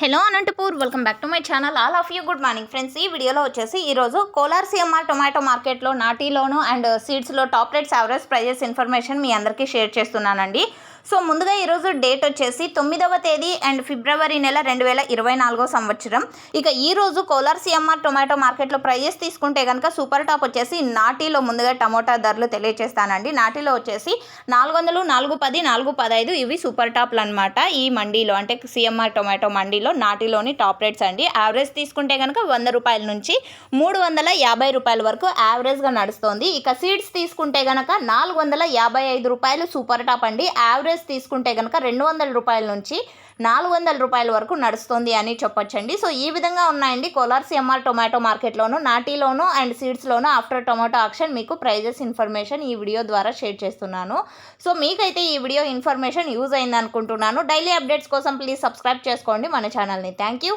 Hello Anantapur welcome back to my channel all of you good morning friends. ఈ వీడియోలో వచ్చేసి ఈరోజు కోలార్ సిఎంఆర్ టొమాటో మార్కెట్లో నాటీలోను అండ్ సీడ్స్లో top rates average prices information మీ అందరికీ షేర్ చేస్తున్నానండి. సో ముందుగా ఈరోజు డేట్ వచ్చేసి 9వ తేదీ అండ్ ఫిబ్రవరి నెల 2024 సంవత్సరం. ఇక ఈరోజు కోలార్ సిఎంఆర్ టొమాటో మార్కెట్లో ప్రైజెస్ తీసుకుంటే కనుక సూపర్ టాప్ వచ్చేసి నాటీలో ముందుగా టమోటా ధరలు తెలియజేస్తానండి. నాటీలో వచ్చేసి 400, 410, 415 ఇవి సూపర్ టాప్లు అనమాట. ఈ మండీలో అంటే సిఎంఆర్ టొమాటో మండీలో నాటిలోని టాప్ రేట్స్ అండి. యావరేజ్ తీసుకుంటే కనుక 100 రూపాయల నుంచి 350 రూపాయల వరకు యావరేజ్గా నడుస్తుంది. ఇక సీడ్స్ తీసుకుంటే కనుక 455 రూపాయలు సూపర్ టాప్ అండి. యావరేజ్ తీసుకుంటే కనుక 200 రూపాయల నుంచి 400 రూపాయల వరకు నడుస్తుంది అని చెప్పొచ్చండి. సో ఈ విధంగా ఉన్నాయండి కోలార్ సిఎంఆర్ టొమాటో మార్కెట్లోను, నాటీలోను అండ్ సీడ్స్లోను ఆఫ్టర్ టొమాటో ఆక్షన్ మీకు ప్రైజెస్ ఇన్ఫర్మేషన్ ఈ వీడియో ద్వారా షేర్ చేస్తున్నాను. సో మీకైతే ఈ వీడియో ఇన్ఫర్మేషన్ యూజ్ అయింది అనుకుంటున్నాను. డైలీ అప్డేట్స్ కోసం ప్లీజ్ సబ్స్క్రైబ్ చేసుకోండి మన ఛానల్ని. Thank you.